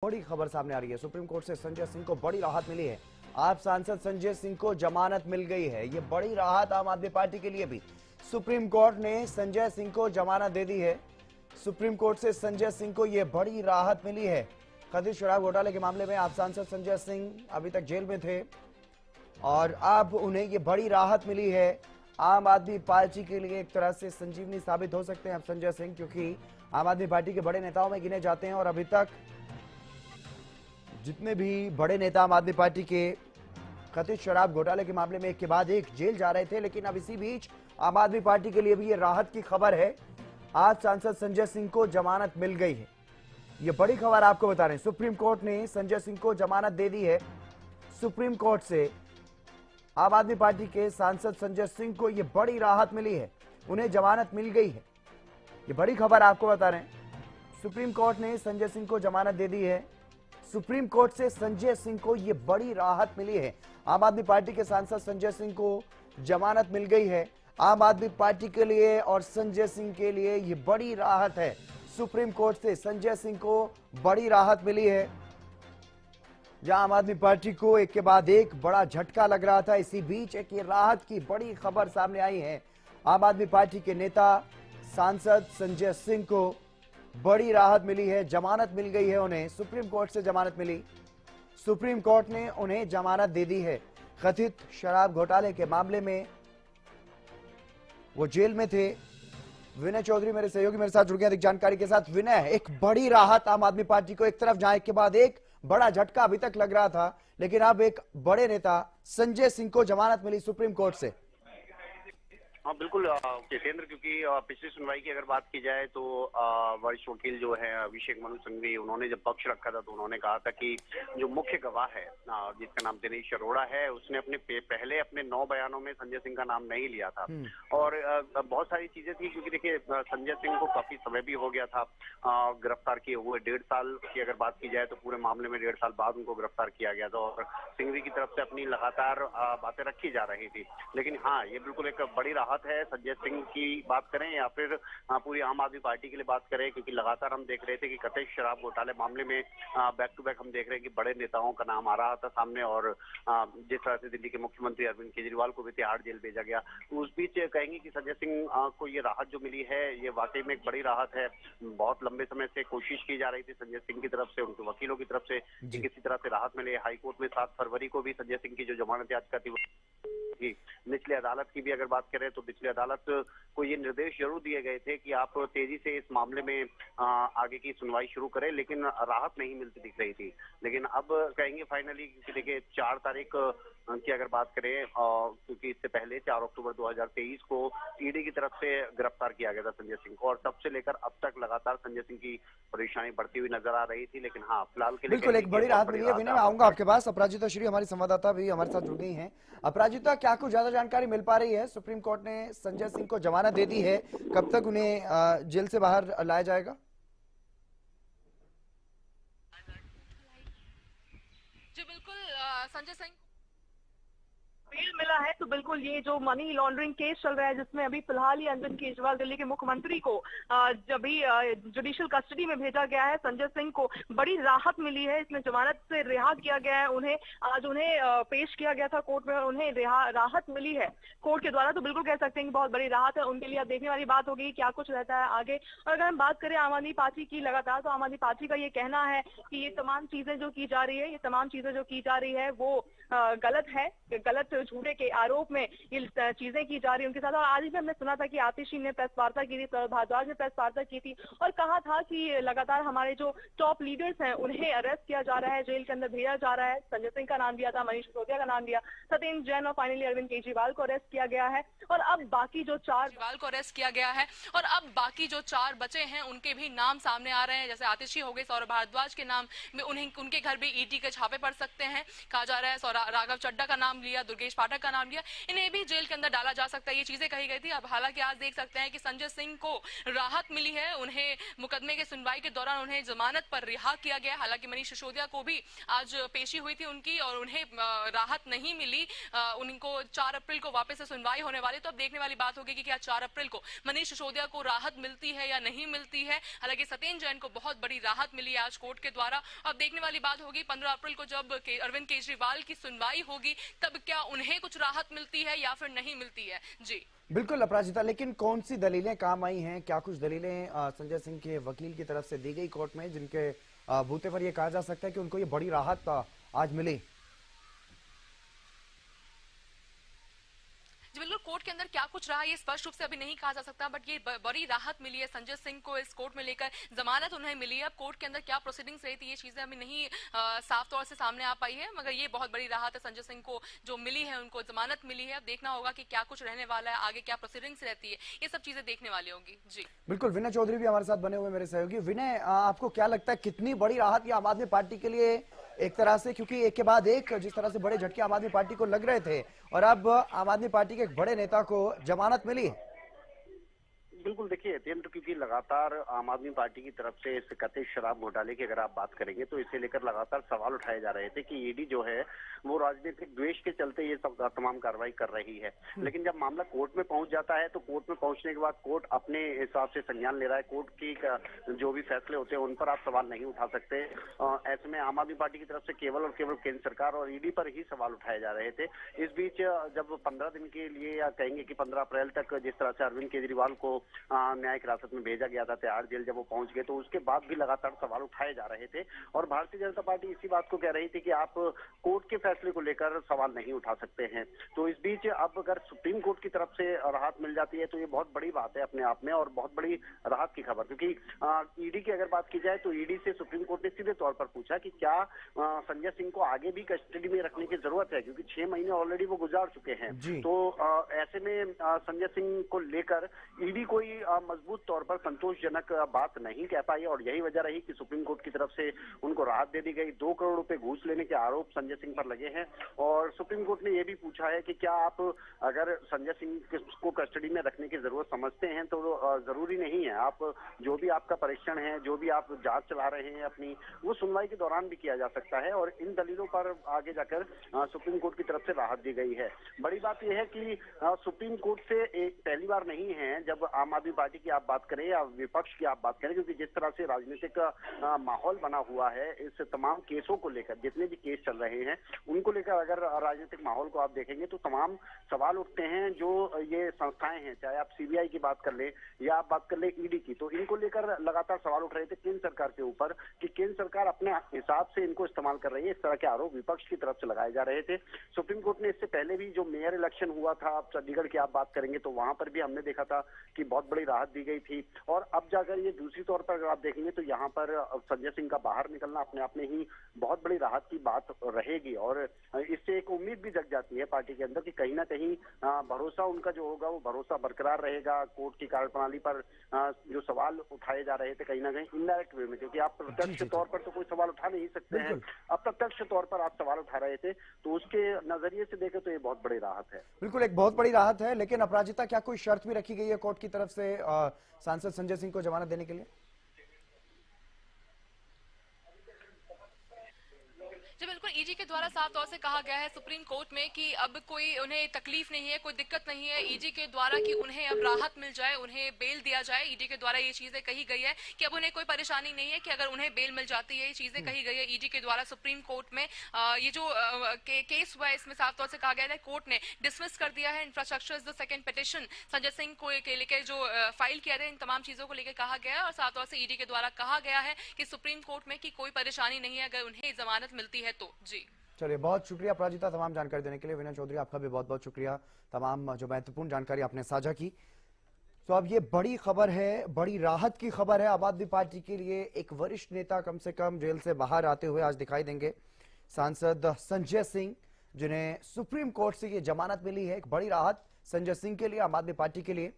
बड़ी खबर सामने आ रही है। सुप्रीम कोर्ट से संजय सिंह को बड़ी राहत मिली है। आप सांसद संजय सिंह को जमानत मिल गई है। ये बड़ी राहत आम आदमी पार्टी के लिए भी। सुप्रीम कोर्ट ने संजय सिंह को जमानत दे दी है। सुप्रीम कोर्ट से संजय सिंह को ये बड़ी राहत मिली है। कथित शराब घोटाले के मामले में आप सांसद संजय सिंह अभी तक जेल में थे और अब उन्हें ये बड़ी राहत मिली है। आम आदमी पार्टी के लिए एक तरह से संजीवनी साबित हो सकते हैं अब संजय सिंह, क्योंकि आम आदमी पार्टी के बड़े नेताओं में गिने जाते हैं और अभी तक जितने भी बड़े नेता आम आदमी पार्टी के कथित शराब घोटाले के मामले में एक के बाद एक जेल जा रहे थे, लेकिन अब इसी बीच आम आदमी पार्टी के लिए भी ये राहत की खबर है। आज सांसद संजय सिंह को जमानत मिल गई है। ये बड़ी खबर आपको बता रहे हैं। सुप्रीम कोर्ट ने संजय सिंह को जमानत दे दी है। सुप्रीम कोर्ट से आम आदमी पार्टी के सांसद संजय सिंह को ये बड़ी राहत मिली है। उन्हें जमानत मिल गई है। ये बड़ी खबर आपको बता रहे हैं। सुप्रीम कोर्ट ने संजय सिंह को जमानत दे दी है। सुप्रीम कोर्ट से संजय सिंह को यह बड़ी राहत मिली है। आम आदमी पार्टी के सांसद संजय सिंह को जमानत मिल गई है। आम आदमी पार्टी के लिए और संजय सिंह के लिए यह बड़ी राहत है। सुप्रीम कोर्ट से संजय सिंह को बड़ी राहत मिली है। जहां आम आदमी पार्टी को एक के बाद एक बड़ा झटका लग रहा था, इसी बीच एक ये राहत की बड़ी खबर सामने आई है। आम आदमी पार्टी के नेता सांसद संजय सिंह को बड़ी राहत मिली है। जमानत मिल गई है उन्हें। सुप्रीम कोर्ट से जमानत मिली। सुप्रीम कोर्ट ने उन्हें जमानत दे दी है। कथित शराब घोटाले के मामले में वो जेल में थे। विनय चौधरी मेरे सहयोगी मेरे साथ जुड़ गए अधिक जानकारी के साथ। विनय, एक बड़ी राहत आम आदमी पार्टी को, एक तरफ जहां एक के बाद एक बड़ा झटका अभी तक लग रहा था, लेकिन अब एक बड़े नेता संजय सिंह को जमानत मिली सुप्रीम कोर्ट से। हाँ बिल्कुल जितेंद्र, क्योंकि पिछली सुनवाई की अगर बात की जाए तो वरिष्ठ वकील जो है अभिषेक मनु सिंघवी, उन्होंने जब पक्ष रखा था तो उन्होंने कहा था कि जो मुख्य गवाह है जिसका नाम दिनेश अरोड़ा है, उसने पहले अपने 9 बयानों में संजय सिंह का नाम नहीं लिया था। और बहुत सारी चीजें थी, क्योंकि देखिए संजय सिंह को काफी समय भी हो गया था गिरफ्तार किए हुए। 1.5 साल की अगर बात की जाए तो पूरे मामले में 1.5 साल बाद उनको गिरफ्तार किया गया था और सिंघवी की तरफ से अपनी लगातार बातें रखी जा रही थी। लेकिन हाँ, ये बिल्कुल एक बड़ी राहत है। संजय सिंह की बात करें या फिर पूरी आम आदमी पार्टी के लिए बात करें, क्योंकि लगातार हम देख रहे थे कि कथित शराब घोटाले मामले में बैक टू बैक हम देख रहे हैं कि बड़े नेताओं का नाम आ रहा था सामने। और जिस तरह से दिल्ली के मुख्यमंत्री अरविंद केजरीवाल को भी तिहाड़ जेल भेजा गया, तो उस बीच कहेंगे कि संजय सिंह को ये राहत जो मिली है, ये वाकई में एक बड़ी राहत है। बहुत लंबे समय से कोशिश की जा रही थी संजय सिंह की तरफ से, उनके वकीलों की तरफ से, कि किसी तरह से राहत मिले। हाईकोर्ट में 7 फरवरी को भी संजय सिंह की जो जमानत याचिका थी, निचली अदालत की भी अगर बात करें तो निचली अदालत को ये निर्देश जरूर दिए गए थे कि आप तेजी से इस मामले में आगे की सुनवाई शुरू करें, लेकिन राहत नहीं मिलती दिख रही थी। लेकिन अब कहेंगे फाइनली, क्योंकि देखिए 4 तारीख की अगर बात करें, क्योंकि इससे पहले 4 अक्टूबर 2023 को ईडी की तरफ से गिरफ्तार किया गया था संजय सिंह को, और तब से लेकर अब तक लगातार संजय सिंह की परेशानी बढ़ती हुई नजर आ रही थी। लेकिन हाँ, फिलहाल के लिए बिल्कुल एक बड़ी राहत मिली है। विनय, मैं आऊंगा आपके पास। अपराजिता श्री हमारी संवाददाता भी हमारे साथ जुड़ गई हैं। अपराजिता, क्या कुछ ज्यादा जानकारी मिल पा रही है? सुप्रीम कोर्ट ने संजय सिंह को जमानत दे दी है, कब तक उन्हें जेल से बाहर लाया जाएगा? जी बिल्कुल, संजय सिंह बेल मिला है। तो बिल्कुल ये जो मनी लॉन्ड्रिंग केस चल रहा है, जिसमें अभी फिलहाल ही अरविंद केजरीवाल दिल्ली के मुख्यमंत्री को जब भी जुडिशियल कस्टडी में भेजा गया है, संजय सिंह को बड़ी राहत मिली है। इसमें जमानत से रिहा किया गया है उन्हें। आज उन्हें पेश किया गया था कोर्ट में और उन्हें राहत मिली है कोर्ट के द्वारा। तो बिल्कुल कह सकते हैं कि बहुत बड़ी राहत है उनके लिए। अब देखने वाली बात होगी क्या कुछ रहता है आगे। और अगर हम बात करें आम आदमी पार्टी की लगातार, तो आम आदमी पार्टी का ये कहना है कि ये तमाम चीजें जो की जा रही है, ये तमाम चीजें जो की जा रही है वो गलत है। गलत झूठे के आरोप में ये चीजें की जा रही है उनके साथ। और आज भी हमने सुना था कि आतिशी ने प्रेस वार्ता की थी, भारद्वाज ने प्रेस वार्ता की थी और कहा था कि लगातार हमारे जो टॉप लीडर्स हैं उन्हें अरेस्ट किया जा रहा है, जेल के अंदर भेजा जा रहा है। संजय सिंह का नाम दिया था, मनीष सिसोदिया का नाम दिया, सत्येंद्र जैन और फाइनली अरविंद केजरीवाल को अरेस्ट किया गया है। और अब बाकी जो 4 को अरेस्ट किया गया है और अब बाकी जो 4 बचे हैं उनके भी नाम सामने आ रहे हैं। जैसे आतिशी हो गए, सौरभ भारद्वाज के नाम में उनके घर भी ईडी के छापे पड़ सकते हैं। कहा जा रहा है राघव चड्ढा का नाम लिया, दुर्गेश ब्रजेश पाठक का नाम लिया, इन्हें भी जेल के अंदर डाला जा सकता है, ये चीजें कही गई थी। अब हालांकि आज देख सकते हैं कि संजय सिंह को राहत मिली है, उन्हें मुकदमे के सुनवाई के दौरान उन्हें जमानत पर रिहा किया गया। हालांकि मनीष सिसोदिया को भी आज पेशी हुई थी उनकी और उन्हें राहत नहीं मिली, उनको 4 अप्रैल को वापस से सुनवाई होने वाली। तो अब देखने वाली बात होगी कि क्या 4 अप्रैल को मनीष सिसोदिया को राहत मिलती है या नहीं मिलती है। हालांकि सत्येंद्र जैन को बहुत बड़ी राहत मिली है आज कोर्ट के द्वारा। अब देखने वाली बात होगी 15 अप्रैल को जब अरविंद केजरीवाल की सुनवाई होगी, तब क्या उन्हें कुछ राहत मिलती है या फिर नहीं मिलती है। जी बिल्कुल अपराजिता, लेकिन कौन सी दलीलें काम आई हैं? क्या कुछ दलीलें संजय सिंह के वकील की तरफ से दी गई कोर्ट में, जिनके बूते पर यह कहा जा सकता है कि उनको ये बड़ी राहत आज मिली? बिल्कुल, कोर्ट के अंदर क्या कुछ रहा ये स्पष्ट रूप से अभी नहीं कहा जा सकता, बट ये बड़ी राहत मिली है संजय सिंह को इस कोर्ट में लेकर, जमानत उन्हें मिली है। अब कोर्ट के अंदर क्या प्रोसीडिंग्स रही थी ये चीजें अभी नहीं साफ तौर से सामने आ पाई है, मगर ये बहुत बड़ी राहत है संजय सिंह को जो मिली है, उनको जमानत मिली है। अब देखना होगा कि क्या कुछ रहने वाला है, आगे क्या प्रोसीडिंग्स रहती है, ये सब चीजें देखने वाली होंगी। जी बिल्कुल, विनय चौधरी भी हमारे साथ बने हुए मेरे सहयोगी। विनय, आपको क्या लगता है कितनी बड़ी राहत ये आम आदमी पार्टी के लिए एक तरह से, क्योंकि एक के बाद एक जिस तरह से बड़े झटके आम आदमी पार्टी को लग रहे थे और अब आम आदमी पार्टी के एक बड़े नेता को जमानत मिली? बिल्कुल, देखिए तेंद्र, क्योंकि लगातार आम आदमी पार्टी की तरफ से इस कथित शराब घोटाले की अगर आप बात करेंगे तो इसे लेकर लगातार सवाल उठाए जा रहे थे कि ईडी जो है वो राजनीतिक द्वेष के चलते ये सब तमाम कार्रवाई कर रही है। लेकिन जब मामला कोर्ट में पहुंच जाता है तो कोर्ट में पहुंचने के बाद कोर्ट अपने हिसाब से संज्ञान ले रहा है। कोर्ट की जो भी फैसले होते हैं उन पर आप सवाल नहीं उठा सकते। ऐसे में आम आदमी पार्टी की तरफ से केवल और केवल केंद्र सरकार और ईडी पर ही सवाल उठाए जा रहे थे। इस बीच जब 15 दिन के लिए, या कहेंगे कि 15 अप्रैल तक जिस तरह से अरविंद केजरीवाल को न्यायिक हिरासत में भेजा गया था तिहाड़ जेल, जब वो पहुंच गए तो उसके बाद भी लगातार सवाल उठाए जा रहे थे। और भारतीय जनता पार्टी इसी बात को कह रही थी कि आप कोर्ट के फैसले को लेकर सवाल नहीं उठा सकते हैं। तो इस बीच अब अगर सुप्रीम कोर्ट की तरफ से राहत मिल जाती है तो ये बहुत बड़ी बात है अपने आप में और बहुत बड़ी राहत की खबर। क्योंकि ईडी की अगर बात की जाए तो ईडी से सुप्रीम कोर्ट ने सीधे तौर पर पूछा कि क्या संजय सिंह को आगे भी कस्टडी में रखने की जरूरत है, क्योंकि 6 महीने ऑलरेडी वो गुजार चुके हैं। तो ऐसे में संजय सिंह को लेकर ईडी कोई मजबूत तौर पर संतोषजनक बात नहीं कह पाई और यही वजह रही कि सुप्रीम कोर्ट की तरफ से उनको राहत दे दी गई। 2 करोड़ रुपए घूस लेने के आरोप संजय सिंह पर लगे हैं और सुप्रीम कोर्ट ने यह भी पूछा है कि क्या आप अगर संजय सिंह को कस्टडी में रखने की जरूरत समझते हैं तो जरूरी नहीं है, आप जो भी आपका परीक्षण है, जो भी आप जांच चला रहे हैं अपनी, वो सुनवाई के दौरान भी किया जा सकता है। और इन दलीलों पर आगे जाकर सुप्रीम कोर्ट की तरफ से राहत दी गई है। बड़ी बात यह है कि सुप्रीम कोर्ट से पहली बार नहीं है जब आम आदमी पार्टी की आप बात करें या विपक्ष की आप बात करें, क्योंकि जिस तरह से राजनीतिक माहौल बना हुआ है इस तमाम केसों को लेकर, जितने भी केस चल रहे हैं उनको लेकर अगर राजनीतिक माहौल को आप देखेंगे तो तमाम सवाल उठते हैं। जो ये संस्थाएं हैं, चाहे आप सीबीआई की बात कर ले या आप बात कर ले ईडी की, तो इनको लेकर लगातार सवाल उठ रहे थे केंद्र सरकार के ऊपर कि केंद्र सरकार अपने हिसाब से इनको इस्तेमाल कर रही है। इस तरह के आरोप विपक्ष की तरफ से लगाए जा रहे थे। सुप्रीम कोर्ट ने इससे पहले भी जो मेयर इलेक्शन हुआ था, आप चंडीगढ़ की आप बात करेंगे तो वहां पर भी हमने देखा था कि बहुत बड़ी राहत दी गई थी। और अब जाकर ये दूसरी तौर पर अगर आप देखेंगे तो यहाँ पर संजय सिंह का बाहर निकलना अपने आप में ही बहुत बड़ी राहत की बात रहेगी और इससे एक उम्मीद भी जग जाती है पार्टी के अंदर कि कहीं ना कहीं भरोसा उनका जो होगा वो भरोसा बरकरार रहेगा। कोर्ट की कार्यप्रणाली पर जो सवाल उठाए जा रहे थे कहीं ना कहीं इनडायरेक्ट वे में, क्योंकि आप प्रत्यक्ष तौर पर तो कोई सवाल उठा नहीं सकते हैं, अप्रत्यक्ष तौर पर आप सवाल उठा रहे थे, तो उसके नजरिए से देखें तो ये बहुत बड़ी राहत है। बिल्कुल, एक बहुत बड़ी राहत है। लेकिन अपराजिता, क्या कोई शर्त भी रखी गई है कोर्ट की तरफ से सांसद संजय सिंह को जमानत देने के लिए? जी बिल्कुल, ईडी के द्वारा साफ तौर से कहा गया है सुप्रीम कोर्ट में कि अब कोई उन्हें तकलीफ नहीं है, कोई दिक्कत नहीं है ईडी के द्वारा कि उन्हें अब राहत मिल जाए, उन्हें बेल दिया जाए। ईडी के द्वारा ये चीजें कही गई है कि अब उन्हें कोई परेशानी नहीं है कि अगर उन्हें बेल मिल जाती है, ये चीजें कही गई है ईडी के द्वारा सुप्रीम कोर्ट में। ये जो केस हुआ है इसमें साफ तौर से कहा गया है कोर्ट ने डिसमिस कर दिया है infrastructure is the second petition Sanjay Singh को लेकर जो फाइल किया था, इन तमाम चीजों को लेकर कहा गया है और साफ तौर से ईडी के द्वारा कहा गया है कि सुप्रीम कोर्ट में कि कोई परेशानी नहीं है अगर उन्हें जमानत मिलती है तो। जी चलिए, बहुत शुक्रिया अपराजिता तमाम जानकारी देने के लिए। विनय चौधरी, आपका भी बहुत बहुत शुक्रिया, तमाम जो महत्वपूर्ण जानकारी आपने साझा की। तो अब ये बड़ी खबर है, बड़ी राहत की खबर है आम आदमी पार्टी के लिए। एक वरिष्ठ नेता कम से कम जेल से बाहर आते हुए आज दिखाई देंगे। सांसद संजय सिंह, जिन्हें सुप्रीम कोर्ट से ये जमानत मिली है, एक बड़ी राहत संजय सिंह के लिए, आम आदमी पार्टी के लिए।